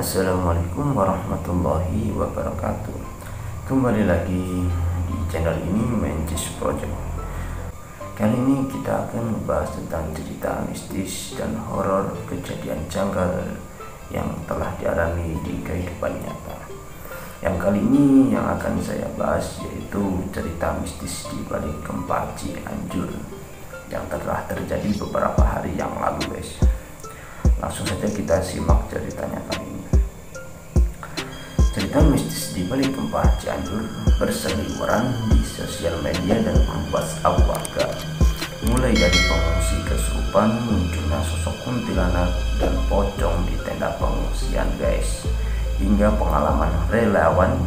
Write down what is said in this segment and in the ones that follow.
Assalamualaikum warahmatullahi wabarakatuh. Kembali lagi di channel ini, Mencis Project. Kali ini kita akan membahas tentang cerita mistis dan horor kejadian janggal yang telah dialami di kehidupan nyata. Yang kali ini yang akan saya bahas yaitu cerita mistis di balik gempa Cianjur yang telah terjadi beberapa hari yang lalu, guys. Langsung saja kita simak ceritanya kali ini. Cerita mistis di balik gempa Cianjur berseliweran di sosial media dan grup WhatsApp warga. Mulai dari pengungsi kesurupan, munculnya sosok kuntilanak dan pocong di tenda pengungsian, guys, hingga pengalaman relawan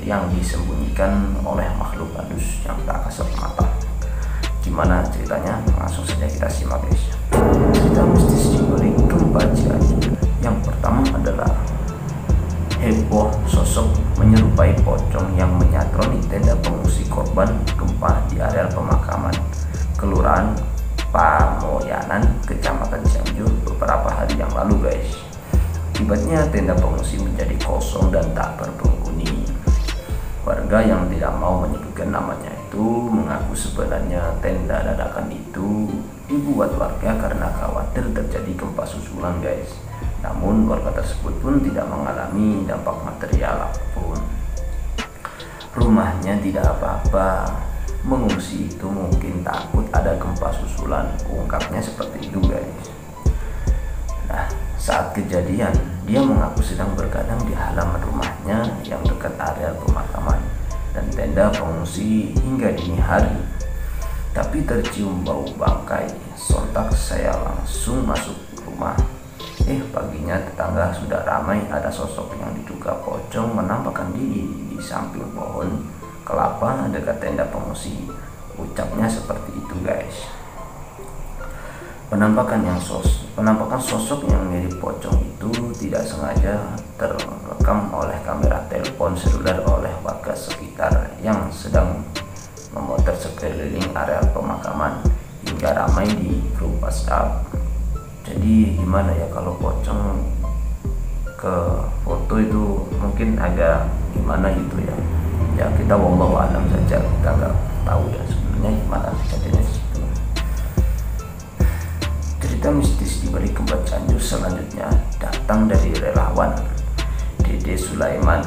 yang disembunyikan oleh makhluk halus yang tak kasat mata. Gimana ceritanya? Langsung saja kita simak, guys. Cerita mistis di balik gempa Cianjur. Yang pertama adalah heboh sosok menyerupai pocong yang menyatroni tenda pengungsi korban gempa di area pemakaman Kelurahan Pamoyanan, Kecamatan Cianjur beberapa hari yang lalu, guys. Akibatnya tenda pengungsi menjadi kosong dan tak berpenghuni. Warga yang tidak mau menyebutkan namanya itu mengaku sebenarnya tenda dadakan itu dibuat warga karena khawatir terjadi gempa susulan, guys. Namun warga tersebut pun tidak mengalami dampak material apapun. Rumahnya tidak apa-apa. Mengungsi itu mungkin takut ada gempa susulan, ungkapnya seperti itu, guys. Nah, saat kejadian, dia mengaku sedang bergadang di halaman rumahnya yang dekat area pemakaman dan tenda pengungsi hingga dini hari. Tapi tercium bau bangkai. Sontak saya langsung masuk rumah. Paginya tetangga sudah ramai ada sosok yang diduga pocong menampakkan diri di samping pohon kelapa dekat tenda pengungsi. Ucapnya seperti itu, guys. Penampakan sosok yang mirip pocong itu tidak sengaja terekam oleh kamera telepon seluler oleh warga sekitar yang sedang memotret sekeliling area pemakaman hingga ramai di grup WhatsApp. Jadi gimana ya kalau pocong ke foto itu mungkin agak gimana gitu ya. Ya kita wallahu alam saja, kita nggak tahu ya sebenarnya gimana kejadiannya situ. Cerita mistis di balik gempa Cianjur selanjutnya datang dari relawan Dede Sulaiman,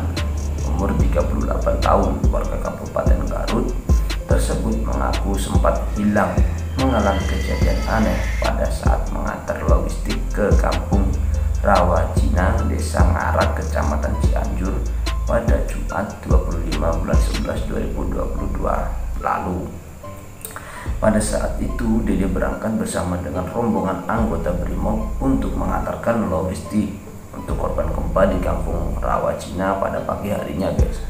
umur 38 tahun, warga Kabupaten Garut. Tersebut mengaku sempat hilang mengalami kejadian aneh pada saat mengantar logistik ke kampung Rawajina, Desa Ngarak, Kecamatan Cianjur pada Jumat 25 bulan 11 2022 lalu. Pada saat itu Dede berangkat bersama dengan rombongan anggota BRIMOB untuk mengantarkan logistik untuk korban gempa di kampung Rawajina pada pagi harinya, guys.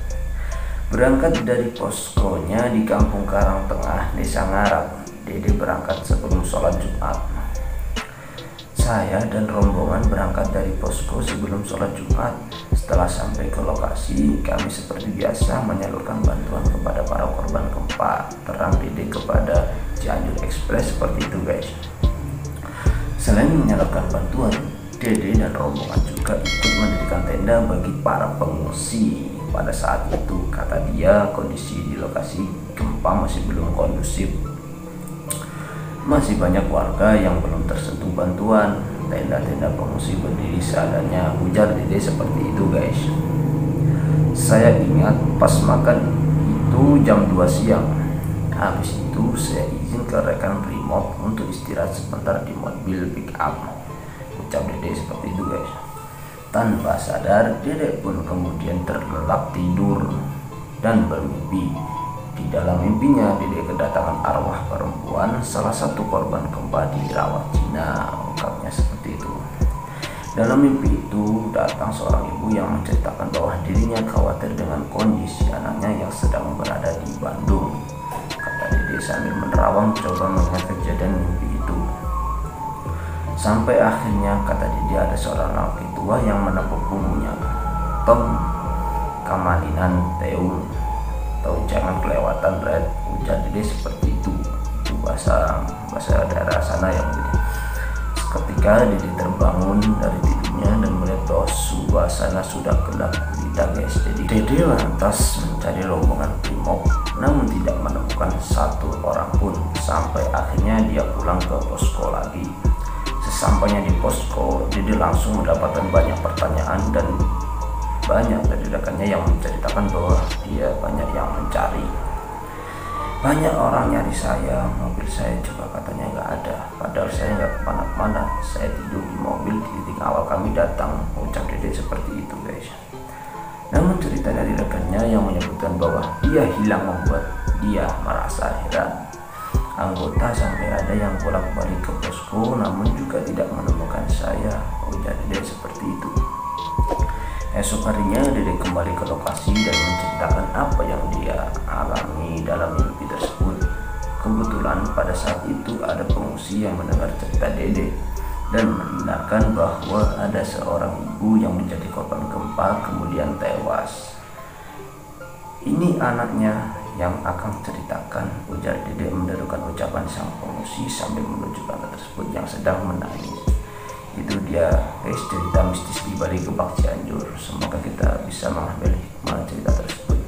Berangkat dari poskonya di Kampung Karang Tengah, Desa Ngarak, Dede berangkat sebelum sholat Jumat. Saya dan rombongan berangkat dari posko sebelum sholat Jumat. Setelah sampai ke lokasi, kami seperti biasa menyalurkan bantuan kepada para korban gempa. Terang Dede kepada Cianjur Express seperti itu, guys. Selain menyalurkan bantuan, Dede dan rombongan juga ikut mendirikan tenda bagi para pengungsi. Pada saat itu, kata dia, kondisi di lokasi gempa masih belum kondusif. Masih banyak warga yang belum tersentuh bantuan. Tenda-tenda pengungsi berdiri seadanya, ujar Dede seperti itu, guys. Saya ingat pas makan itu jam 2 siang. Habis itu saya izin ke rekan BRIMOB untuk istirahat sebentar di mobil pick up. Ucap Dede seperti itu, guys. Tanpa sadar, Dede pun kemudian terlelap tidur dan bermimpi. Di dalam mimpinya, Dede kedatangan arwah perempuan, salah satu korban gempa di Rawajina, ungkapnya seperti itu. Dalam mimpi itu, datang seorang ibu yang menceritakan bahwa dirinya khawatir dengan kondisi anaknya yang sedang berada di Bandung. Kata Dede sambil menerawang coba mengingat kejadian mimpi itu. Sampai akhirnya, kata Dede, ada seorang laki tua yang menepuk punggungnya. Tom, kamalinan teung, atau jangan kelewatan red, ujar Dede seperti itu. Itu bahasa daerah sana yang begitu. Ketika Dede terbangun dari tidurnya dan melihat bahwa suasana sudah gelap gulita guys. Jadi Dede lantas mencari rombongan brimob, namun tidak menemukan satu orang pun, sampai akhirnya dia pulang ke posko lagi. Sesampainya di posko, Dede langsung mendapatkan banyak pertanyaan dan banyak dari rekannya yang menceritakan bahwa dia banyak yang mencari. Banyak orang nyari saya, mobil saya juga katanya nggak ada, padahal saya nggak kemana-mana, saya tidur di mobil di titik awal kami datang, ucap Dede seperti itu guys. Namun cerita dari rekannya yang menyebutkan bahwa dia hilang membuat dia merasa heran. Anggota sampai ada yang bolak-balik ke posko namun juga tidak menemukan saya, ujar Dede seperti itu. Esok harinya Dede kembali ke lokasi dan menceritakan apa yang dia alami dalam mimpi tersebut. Kebetulan pada saat itu ada pengungsi yang mendengar cerita Dede dan membenarkan bahwa ada seorang ibu yang menjadi korban gempa kemudian tewas. Ini anaknya yang akan ceritakan, ujar Dede menderukan ucapan sang pengungsi sambil menunjuk anak tersebut yang sedang menangis. Itu dia guys, cerita mistis di balik Gebak Cianjur. Semoga kita bisa mengambil hikmah cerita tersebut.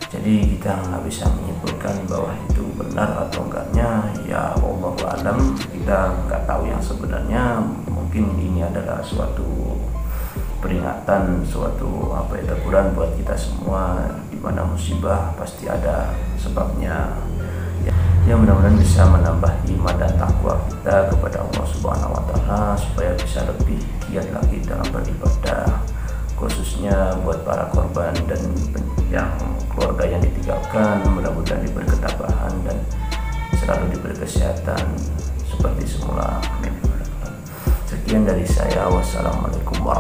Jadi kita nggak bisa menyimpulkan bahwa itu benar atau enggaknya, ya Allahu alam, kita nggak tahu yang sebenarnya. Mungkin ini adalah suatu peringatan, suatu teguran buat kita semua, di mana musibah pasti ada sebabnya. Ya mudah-mudahan bisa menambah iman dan takwa kita kepada Allah Subhanahu wa Ta'ala, supaya bisa lebih giat lagi dalam beribadah, khususnya buat para korban dan yang keluarga yang ditinggalkan. Mudah-mudahan diberi ketabahan dan selalu diberi kesehatan seperti semula. Amin. Sekian dari saya, wassalamualaikum warahmatullahi wabarakatuh.